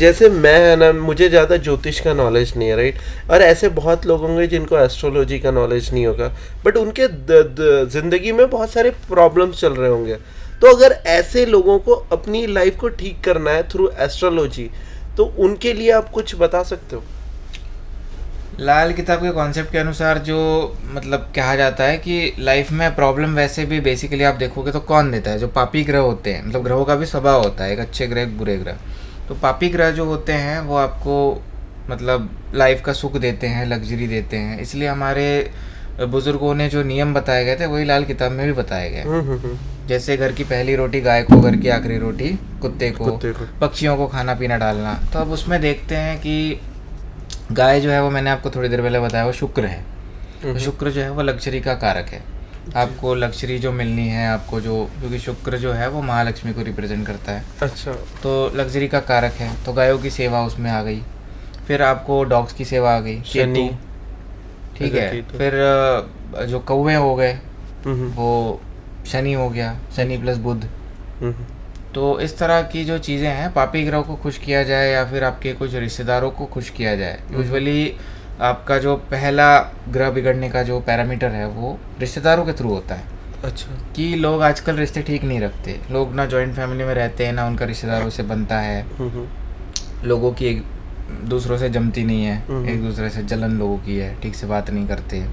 जैसे मैं है ना, मुझे ज़्यादा ज्योतिष का नॉलेज नहीं है, राइट, और ऐसे बहुत लोग होंगे जिनको एस्ट्रोलॉजी का नॉलेज नहीं होगा, बट उनके ज़िंदगी में बहुत सारे प्रॉब्लम्स चल रहे होंगे। तो अगर ऐसे लोगों को अपनी लाइफ को ठीक करना है थ्रू एस्ट्रोलॉजी, तो उनके लिए आप कुछ बता सकते हो? लाल किताब के कॉन्सेप्ट के अनुसार जो मतलब कहा जाता है कि लाइफ में प्रॉब्लम वैसे भी बेसिकली आप देखोगे तो कौन देता है? जो पापी ग्रह होते हैं, मतलब ग्रहों का भी स्वभाव होता है, एक अच्छे ग्रह एक बुरे ग्रह। तो पापी ग्रह जो होते हैं वो आपको मतलब लाइफ का सुख देते हैं, लग्जरी देते हैं। इसलिए हमारे बुजुर्गों ने जो नियम बताए गए थे वही लाल किताब में भी बताए गए। जैसे घर की पहली रोटी गाय को, घर की आखिरी रोटी कुत्ते को, पक्षियों को खाना पीना डालना। तो अब उसमें देखते हैं कि गाय जो है वो मैंने आपको थोड़ी देर पहले बताया वो शुक्र है। तो शुक्र जो है वो लग्जरी का कारक है। आपको लग्जरी जो मिलनी है, आपको जो, क्योंकि शुक्र जो है वो महालक्ष्मी को रिप्रेजेंट करता है। अच्छा। तो लग्जरी का कारक है, तो गायों की सेवा उसमें आ गई। फिर आपको डॉग्स की सेवा आ गई, केतु, ठीक है। फिर जो कौवे हो गए वो शनि हो गया, शनि प्लस बुध। तो इस तरह की जो चीज़ें हैं, पापी ग्रह को खुश किया जाए या फिर आपके कुछ रिश्तेदारों को खुश किया जाए। यूजुअली आपका जो पहला ग्रह बिगड़ने का जो पैरामीटर है वो रिश्तेदारों के थ्रू होता है। अच्छा। कि लोग आजकल रिश्ते ठीक नहीं रखते, लोग ना जॉइंट फैमिली में रहते हैं, ना उनका रिश्तेदारों से बनता है, लोगों की एक दूसरों से जमती नहीं है, एक दूसरे से जलन लोगों की है, ठीक से बात नहीं करते।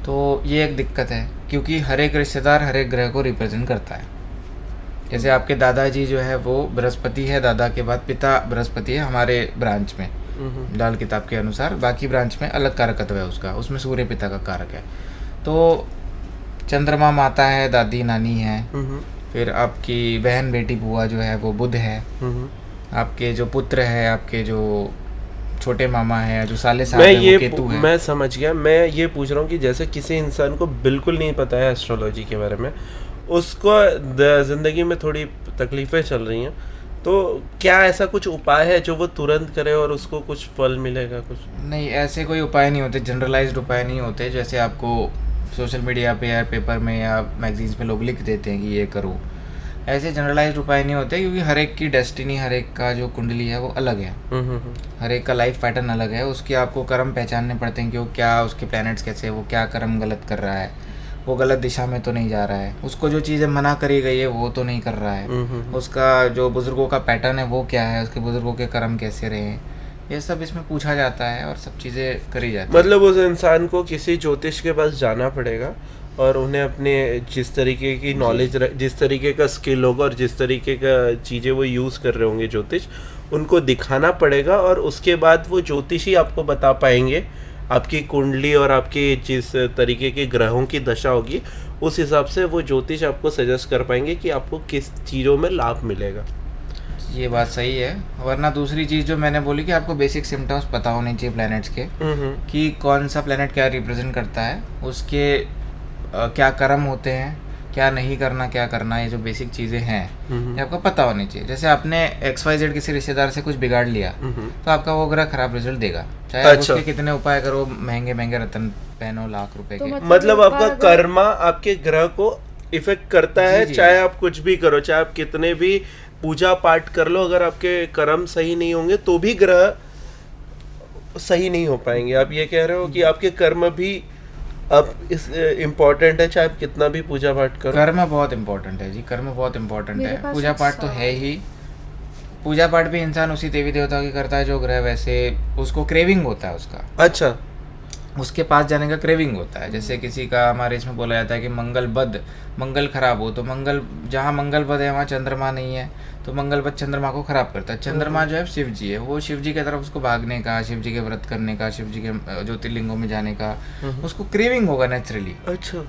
तो ये एक दिक्कत है, क्योंकि हर एक रिश्तेदार हर एक ग्रह को रिप्रेजेंट करता है। जैसे आपके दादाजी जो है वो बृहस्पति है, दादा के बाद पिता बृहस्पति है हमारे ब्रांच में, लाल किताब के अनुसार। बाकी ब्रांच में अलग कारकत्व है उसका, उसमें सूर्य पिता का कारक है। तो चंद्रमा माता है, दादी नानी है। फिर आपकी बहन बेटी बुआ जो है वो बुध है। आपके जो पुत्र है, आपके जो छोटे मामा है, जो साले साहब है वो केतु है। मैं समझ गया। मैं ये पूछ रहा हूँ कि जैसे किसी इंसान को बिल्कुल नहीं पता है एस्ट्रोलॉजी के बारे में, उसको ज़िंदगी में थोड़ी तकलीफ़ें चल रही हैं, तो क्या ऐसा कुछ उपाय है जो वो तुरंत करे और उसको कुछ फल मिलेगा? कुछ नहीं, ऐसे कोई उपाय नहीं होते, जनरलाइज्ड उपाय नहीं होते। जैसे आपको सोशल मीडिया पे या पेपर में या मैगजीन्स में लोग लिख देते हैं कि ये करो, ऐसे जनरलाइज्ड उपाय नहीं होते, क्योंकि हर एक की डेस्टिनी, हर एक का जो कुंडली है वो अलग है। हर एक का लाइफ पैटर्न अलग है। उसके आपको कर्म पहचानने पड़ते हैं कि वो क्या, उसके प्लैनेट्स कैसे, वो क्या कर्म गलत कर रहा है, वो गलत दिशा में तो नहीं जा रहा है, उसको जो चीज़ें मना करी गई है वो तो नहीं कर रहा है, उसका जो बुजुर्गों का पैटर्न है वो क्या है, उसके बुजुर्गों के कर्म कैसे रहे, ये सब इसमें पूछा जाता है और सब चीज़ें करी जाती है। मतलब उस इंसान को किसी ज्योतिष के पास जाना पड़ेगा और उन्हें अपने जिस तरीके की नॉलेज, जिस तरीके का स्किल होगा और जिस तरीके का चीज़ें वो यूज़ कर रहे होंगे ज्योतिष, उनको दिखाना पड़ेगा, और उसके बाद वो ज्योतिषी आपको बता पाएंगे आपकी कुंडली और आपकी जिस तरीके के ग्रहों की दशा होगी, उस हिसाब से वो ज्योतिष आपको सजेस्ट कर पाएंगे कि आपको किस चीज़ों में लाभ मिलेगा। ये बात सही है। वरना दूसरी चीज़ जो मैंने बोली कि आपको बेसिक सिम्टम्स पता होने चाहिए प्लैनेट्स के, कि कौन सा प्लैनेट क्या रिप्रेजेंट करता है, उसके क्या कर्म होते हैं, क्या नहीं करना, क्या करना, ये जो बेसिक चीज़ें हैं ये आपको पता होनी चाहिए। जैसे आपने XYZ किसी रिश्तेदार से कुछ बिगाड़ लिया तो आपका वो ग्रह खराब रिजल्ट देगा, चाहे आप उसके कितने उपाय करो, महंगे महंगे रतन पहनो लाख रुपए के। मतलब आपका कर्मा आपके ग्रह को इफेक्ट करता है। चाहे आप कुछ भी करो, चाहे आप कितने भी पूजा पाठ कर लो, अगर आपके कर्म सही नहीं होंगे तो भी ग्रह सही नहीं हो पाएंगे। आप ये कह रहे हो कि आपके कर्म भी अब इस इम्पोर्टेंट है, चाहे आप कितना भी पूजा पाठ करो। कर्म बहुत इम्पोर्टेंट है जी, कर्म बहुत इम्पोर्टेंट है। पूजा पाठ तो है ही, पूजा पाठ भी इंसान उसी देवी देवता की करता है जो ग्रह, वैसे उसको क्रेविंग होता है उसका। अच्छा, उसके पास जाने का क्रेविंग होता है। जैसे किसी का, हमारे इसमें बोला जाता है कि मंगल बद, मंगल खराब हो, तो मंगल, जहाँ मंगल बद है वहाँ चंद्रमा नहीं है, तो मंगल बद चंद्रमा को खराब करता है। चंद्रमा जो है शिव जी है, वो शिव जी की तरफ उसको भागने का, शिव जी के व्रत करने का, शिव जी के ज्योतिर्लिंगों में जाने का उसको क्रेविंग होगा नेचुरली। अच्छा।